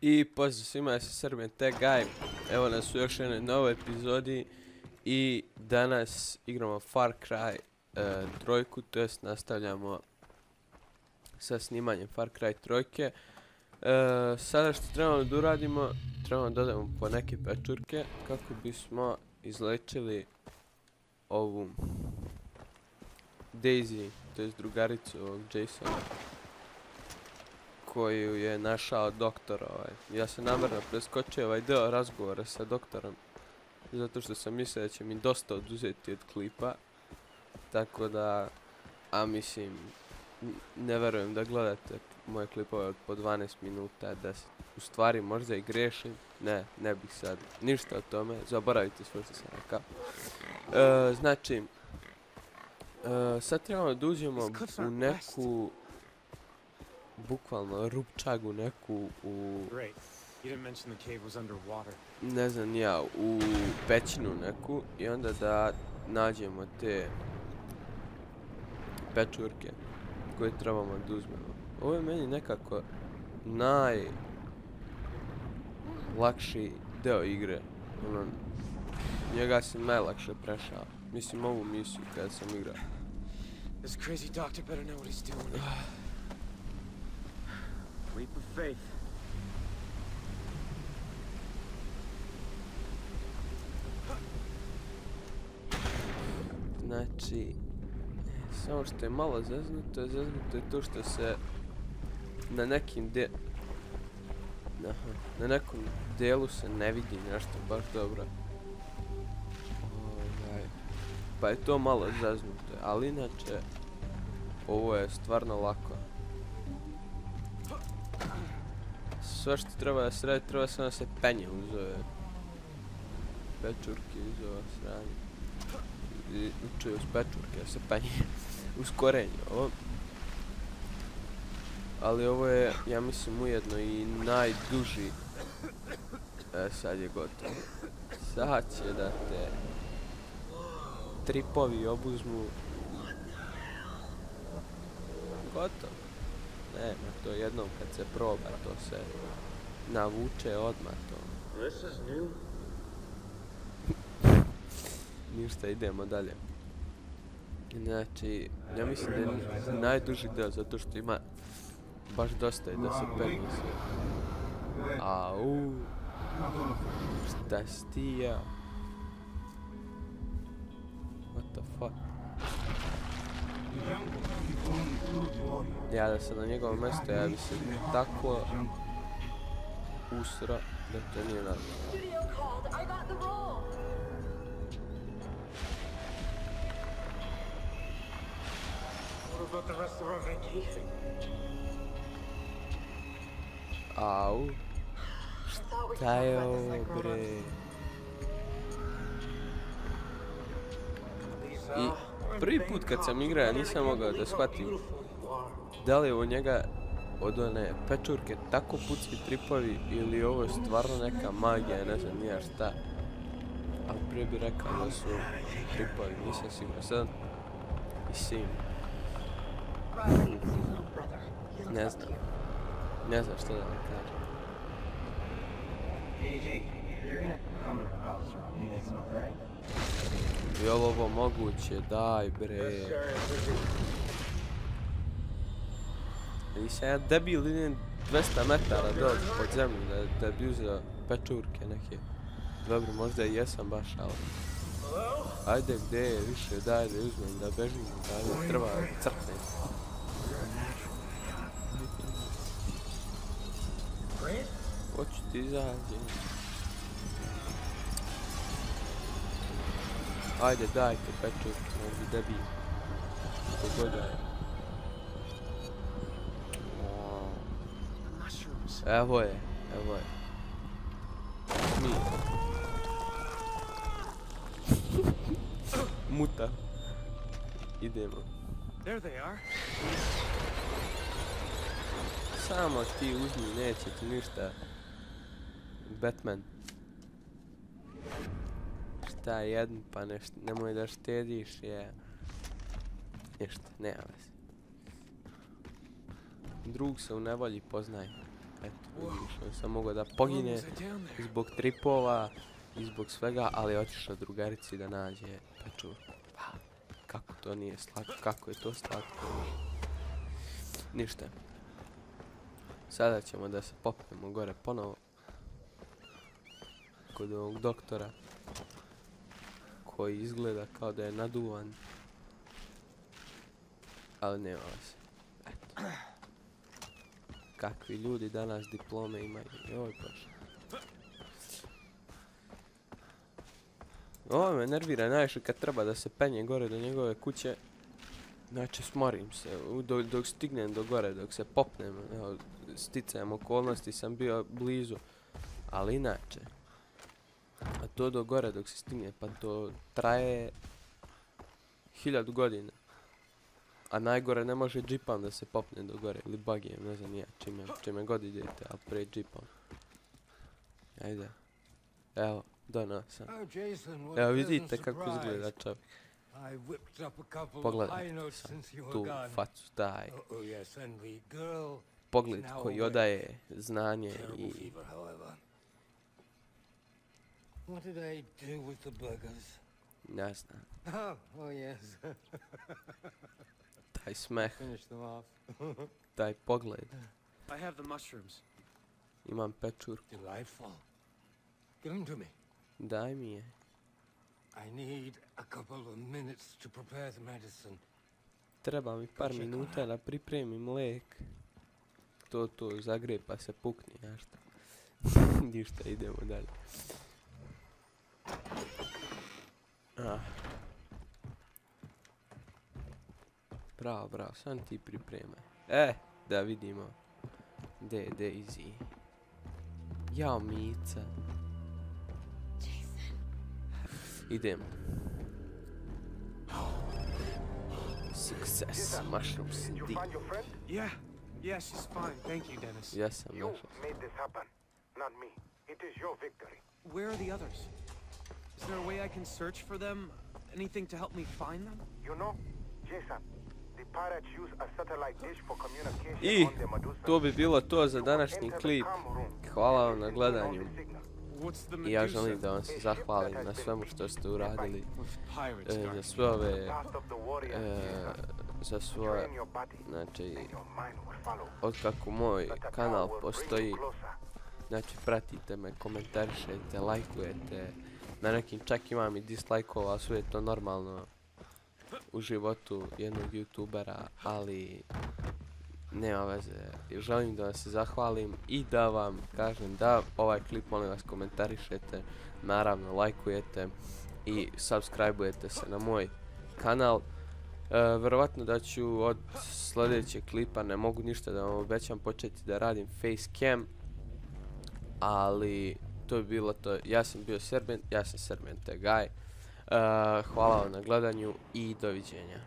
I pozdrav svima, ja sam Serbian Tech Guy, evo nas u još jednoj novoj epizodi i danas igramo Far Cry 3, to jest nastavljamo sa snimanjem Far Cry 3. Sada što trebamo da uradimo, trebamo da dodamo po neke pečurke kako bismo izlečili ovu Daisy, to jest drugaricu ovog Jasona, koju je našao doktor. Ja sam namjerno preskočio ovaj deo razgovora sa doktorom zato što sam mislio da će mi dosta oduzeti od klipa, tako da, a mislim, ne verujem da gledate moje klipove od po 12 minuta, da u stvari možda i grešim, ne bih sad ništa o tome, zaboravite sve što sam rekao. Znači, sad trebamo da uđemo u neku, bukvalno rupčagu neku ne znam ja, u pećinu neku i onda da nađemo te pečurke koje trebamo da uzmemo. Ovo je meni nekako najlakši deo igre, njega sam najlakše prešao, mislim ovu misiju kada sam igrao. This crazy doctor better know what he's doing. Leap of faith. Znači, samo što je malo zeznuto je to što se na nekim na nekom delu se ne vidi nešto baš dobro. Pa je to malo zeznuto, ali inače ovo je stvarno lako. Sve što treba da se radi, treba samo da se penje uz ove pečurke, uz ova sranje. Uče uz pečurke da se penje uz korenje ovo. Ali ovo je, ja mislim, ujedno i najduži. Sad je gotovo. Sad će da te tripovi obuzmu. Gotovo. Nema to, jednom kad se proba to se navuče odmah to. Ništa, idemo dalje. Znači, ja mislim da je najduži deo zato što ima baš dosta i da se penje sve. Au, šta si ti ja? What the fuck? Ja da sam na njegovom mjestu, ja bi se tako usro da to nije normalno. Au, šta je ovo bre? I prvi put kad sam igrao ja nisam mogao da shvatim da li je u njega od one pečurke tako pucki tripovi ili ovo je stvarno neka magija, ne znam nija šta. Ali prije bi rekao da su tripovi, nisam siguran. Sad mislim, ne znam što da vam kažem. Je li ovo moguće? Daj bre. Nisam ja debil, idem 200 metara dođu pod zemlju da bi uzeo pečurke neke. Dobro, možda i jesam baš, ali ajde gdje je više, daj da uzmem, da bežim, da treba crknem. Hoću ti izađi. Ajde dajte pečurke, možda debil. Pogoda je. Evo je. Mi. Muta. Idemo. Samo ti uzmi, neće ti ništa. Batman. Šta jedan pa nemoj da štediš je. Ništa, nema veze. Drug se u nevolji poznaje. Eto, vidiš, on sam mogao da pogine zbog tripova i zbog svega, ali je otišao drugarici da nađe pečur. Pa, kako to nije slatko, kako je to slatko. Ništa. Sada ćemo da se popnemo gore ponovo. Kod ovog doktora. Koji izgleda kao da je naduvan. Ali nema se. Eto. Kakvi ljudi danas diplome imaju. Joj bože. Ovo me nervira najviše kad treba da se penje gore do njegove kuće. Znači smorim se. Dok stignem do gore, dok se popnem. Evo, sticajem okolnosti sam bio blizu. Ali inače. A to do gore dok se stigne, pa to traje 1000 godina. A najgore ne može džipom da se popne do gore, ili bagijem, ne znam ja, čime god idete, ali pre džipom. Ajde. Evo, donao sam. Evo vidite kako izgleda čovjek. Pogledajte sam tu facu, taj pogled koji odaje znanje i... What did I do with the burgers? Ne znam. Oh yes. Taj smeh, Finish them off. taj pogled. I have the mushrooms. Imam pečurku. Delightful. Give them to me. Daj mi je. I need a couple of minutes to prepare the medicine. Treba mi par minuta da pripremim lek. To zagre pa se pukne, znaš šta. Ništa, idemo dalje. Bravo, sam ti pripremaj. Da vidimo. Gdje je Daisy? Jao, Mica. Idemo. Success, mushrooms indeed. Yeah, she's fine. Thank you, Dennis. Yes, I'm You mushrooms. made this happen, not me. It is your victory. Where are the others? Is there a way I can search for them? Anything to help me find them? You know, Jason, the pirates use a satellite dish for communication I on the Medusa. to bi bilo to za današnji klip. Hvala vam na gledanju. What's the I ja Medusa? želim da vam se zahvalim na svemu što ste uradili. With pirates, Za darling. sve ove... Last of the warriors, za svoje... train your body, Znači, and your mind will follow. otkako moj But the kanal power will bring postoji, you closer. znači pratite me, komentarišete, lajkujete. Na nekim čak imam i dislajkova, sve je to normalno u životu jednog youtubera, ali nema veze. Želim da vam se zahvalim i da vam kažem da ovaj klip molim vas komentarišete, naravno lajkujete i subscribe-ujete se na moj kanal. Verovatno da ću od sljedećeg klipa, ne mogu ništa da vam obećam, početi da radim facecam, ali to bi bilo to. Ja sam bio Serben, ja sam Serben the guy. Hvala vam na gledanju i doviđenja.